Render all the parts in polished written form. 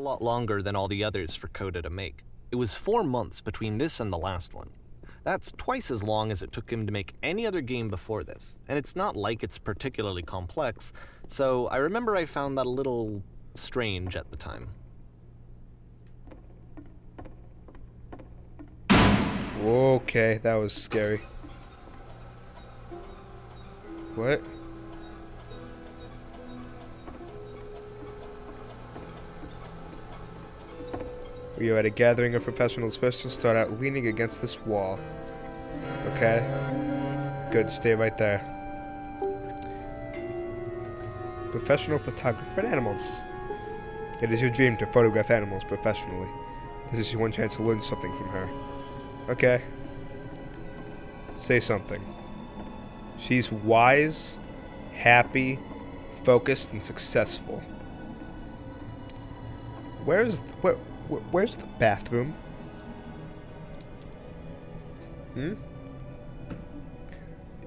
lot longer than all the others for Coda to make. It was 4 months between this and the last one. That's twice as long as it took him to make any other game before this, and it's not like it's particularly complex, so I remember I found that a little strange at the time. Okay, that was scary. What? We are at a gathering of professionals. First, you'll start out leaning against this wall. Okay? Good, stay right there. Professional photographer for animals. It is your dream to photograph animals professionally. This is your one chance to learn something from her. Okay. Say something. She's wise, happy, focused, and successful. Where's the bathroom?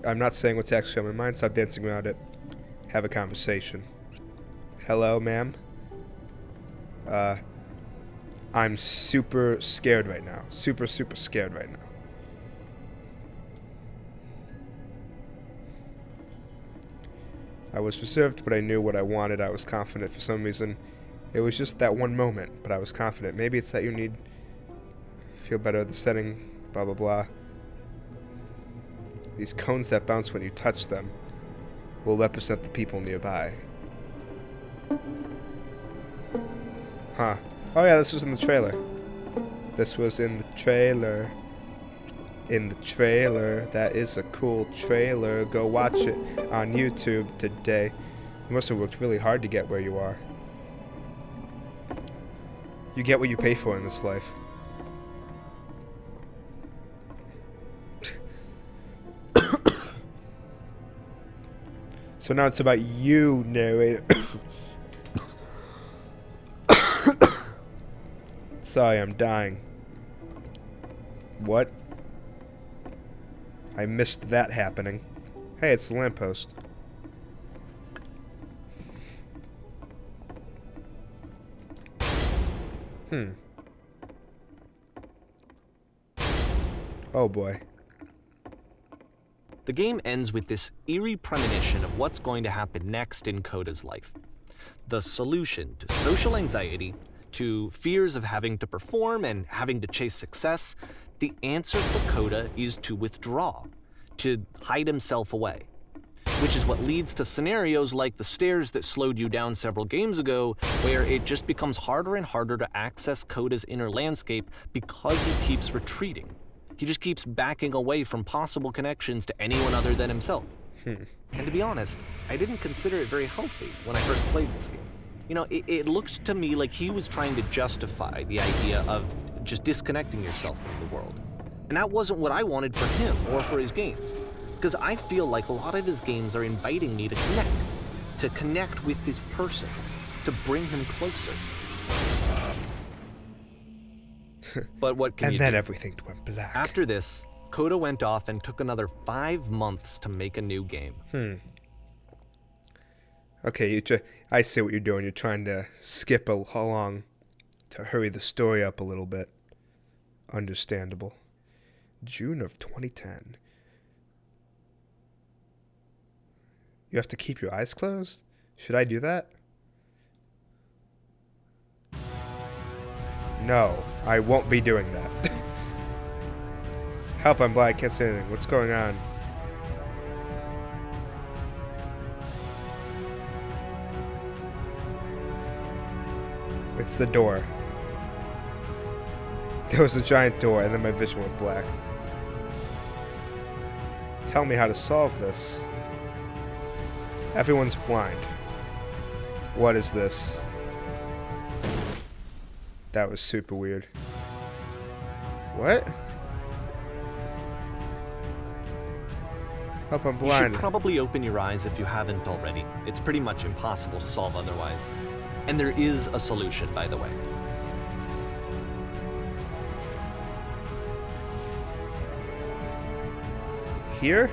I'm not saying what's actually on my mind. Stop dancing around it. Have a conversation. Hello, ma'am. I'm super scared right now. Super scared right now. I was reserved, but I knew what I wanted. I was confident for some reason. It was just that one moment, but I was confident. Maybe it's that you need feel better at the setting, blah blah blah. These cones that bounce when you touch them will represent the people nearby. Huh. Oh yeah, this was in the trailer. This was in the trailer. In the trailer. That is a cool trailer. Go watch it on YouTube today. You must have worked really hard to get where you are. You get what you pay for in this life. So now it's about you, narrator. Sorry, I'm dying. What? I missed that happening. Hey, it's the lamppost. Oh boy. The game ends with this eerie premonition of what's going to happen next in Coda's life. The solution to social anxiety, to fears of having to perform and having to chase success, the answer for Coda is to withdraw, to hide himself away. Which is what leads to scenarios like the stairs that slowed you down several games ago, where it just becomes harder and harder to access Coda's inner landscape because he keeps retreating. He just keeps backing away from possible connections to anyone other than himself. And to be honest, I didn't consider it very healthy when I first played this game. You know, it looked to me like he was trying to justify the idea of just disconnecting yourself from the world. And that wasn't what I wanted for him or for his games. Because I feel like a lot of his games are inviting me to connect with this person, to bring him closer. But what can you do? And then everything went black. After this, Coda went off and took another 5 months to make a new game. Okay, I see what you're doing. You're trying to skip along to hurry the story up a little bit. Understandable. June of 2010. You have to keep your eyes closed? Should I do that? No, I won't be doing that. Help, I'm blind, I can't say anything. What's going on? It's the door. There was a giant door, and then my vision went black. Tell me how to solve this. Everyone's blind. What is this? That was super weird. What? Help, I'm blind. You should probably open your eyes if you haven't already. It's pretty much impossible to solve otherwise. And there is a solution, by the way. Here?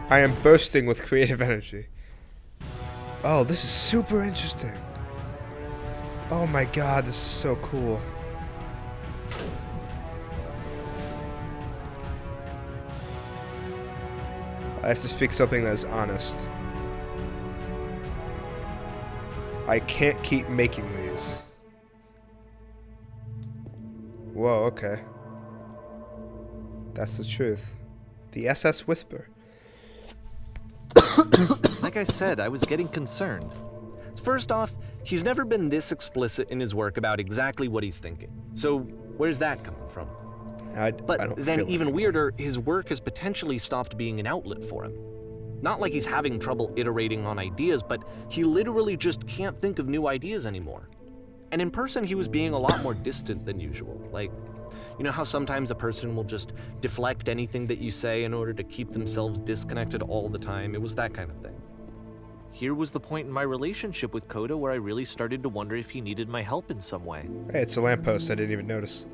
I am bursting with creative energy. Oh, this is super interesting. Oh my god, this is so cool. I have to speak something that is honest. I can't keep making these. Whoa, okay. That's the truth. The SS Whisper. Like I said, I was getting concerned. First off, he's never been this explicit in his work about exactly what he's thinking. So where's that coming from? I But don't then feel even it. weirder, his work has potentially stopped being an outlet for him. Not like he's having trouble iterating on ideas, but he literally just can't think of new ideas anymore. And in person, he was being a lot more distant than usual. Like, you know how sometimes a person will just deflect anything that you say in order to keep themselves disconnected all the time? It was that kind of thing. Here was the point in my relationship with Coda where I really started to wonder if he needed my help in some way. Hey, it's a lamppost. I didn't even notice.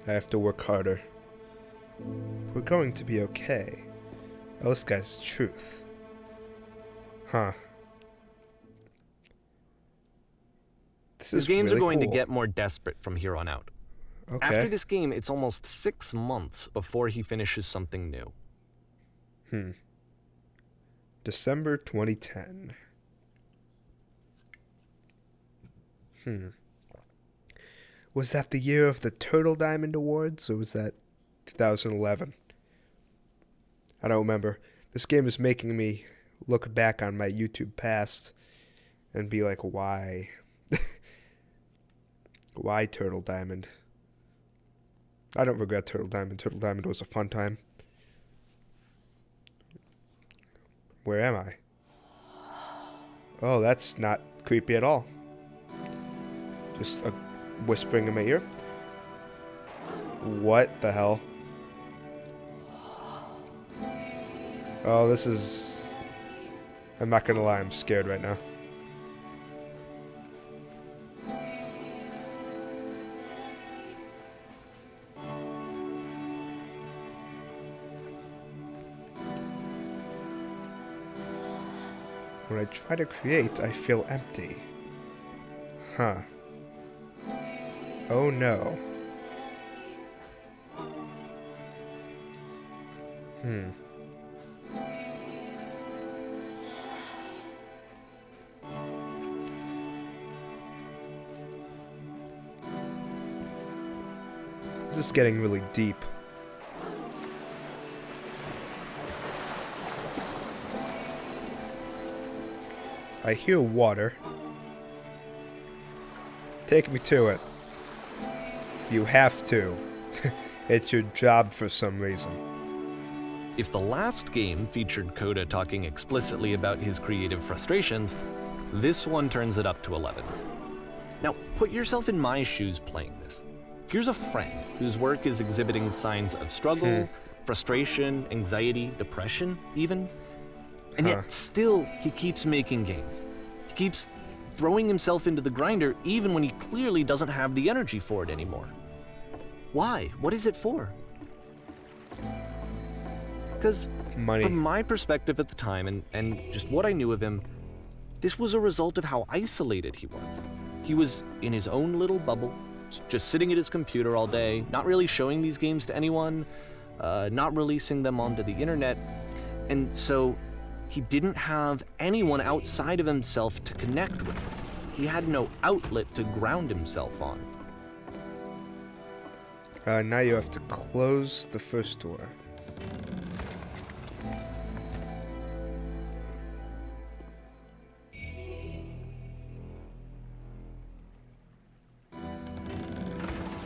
I have to work harder. We're going to be okay. Oh, this guy's truth. Huh. This His is games really are going cool. to get more desperate from here on out. Okay. After this game, it's almost 6 months before he finishes something new. December 2010. Was that the year of the Turtle Diamond Awards, or was that 2011? I don't remember. This game is making me look back on my YouTube past and be like, why? Why Turtle Diamond? I don't regret Turtle Diamond. Turtle Diamond was a fun time. Where am I? Oh, that's not creepy at all. Just a whispering in my ear. What the hell? Oh, this is... I'm not gonna lie, I'm scared right now. When I try to create, I feel empty. Huh. Oh no. This is getting really deep. I hear water. Take me to it. You have to. It's your job for some reason. If the last game featured Coda talking explicitly about his creative frustrations, this one turns it up to 11. Now, put yourself in my shoes playing this. Here's a friend whose work is exhibiting signs of struggle, frustration, anxiety, depression, even. And yet, still, he keeps making games. He keeps throwing himself into the grinder even when he clearly doesn't have the energy for it anymore. Why? What is it for? Because Money. from my perspective at the time and just what I knew of him, this was a result of how isolated he was. He was in his own little bubble, just sitting at his computer all day, not really showing these games to anyone, not releasing them onto the internet, and so he didn't have anyone outside of himself to connect with. He had no outlet to ground himself on. Now you have to close the first door.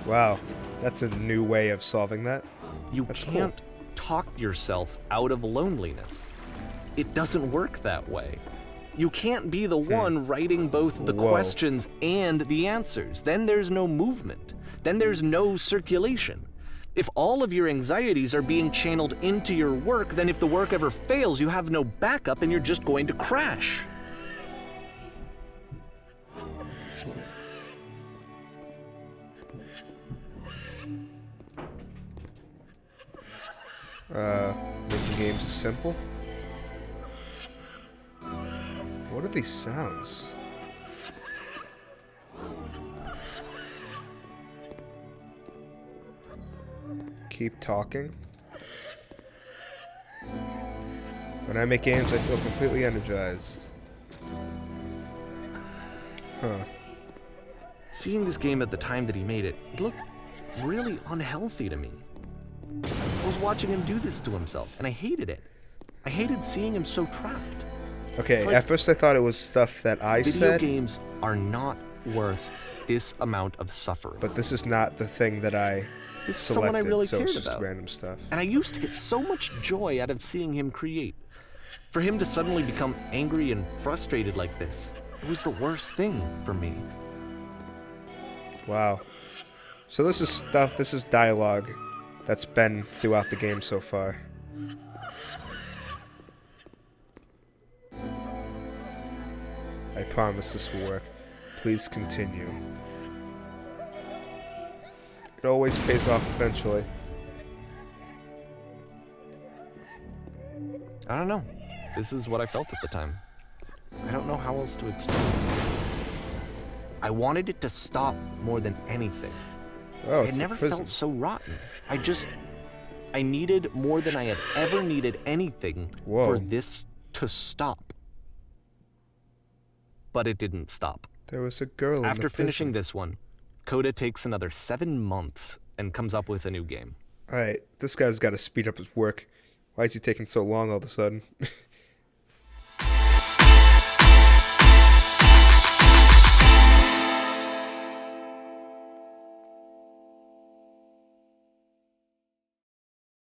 Wow, that's a new way of solving that. You That's can't talk yourself out of loneliness. It doesn't work that way. You can't be the one writing both the Whoa. questions and the answers. Then there's no movement. Then there's no circulation. If all of your anxieties are being channeled into your work, then if the work ever fails, you have no backup and you're just going to crash. Making games is simple. What are these sounds? Keep talking. When I make games, I feel completely energized. Huh. Seeing this game at the time that he made it, it looked really unhealthy to me. I was watching him do this to himself, and I hated it. I hated seeing him so trapped. Okay, It's like at first I thought it was stuff that I Video said, games are not worth this amount of suffering. but this is not the thing that I This is someone I selected, really so cared it's just about. random stuff. And I used to get so much joy out of seeing him create. For him to suddenly become angry and frustrated like this, it was the worst thing for me. Wow. So this is dialogue that's been throughout the game so far. I promise this will work. Please continue. It always pays off eventually. I don't know. This is what I felt at the time. I don't know how else to explain it. I wanted it to stop more than anything. Oh, It it's never the prison. felt so rotten. I needed more than I had ever needed anything Whoa. for this to stop. But it didn't stop. There was a girl in After the finishing prison. this one, Coda takes another 7 months and comes up with a new game. Alright, this guy's got to speed up his work. Why is he taking so long all of a sudden?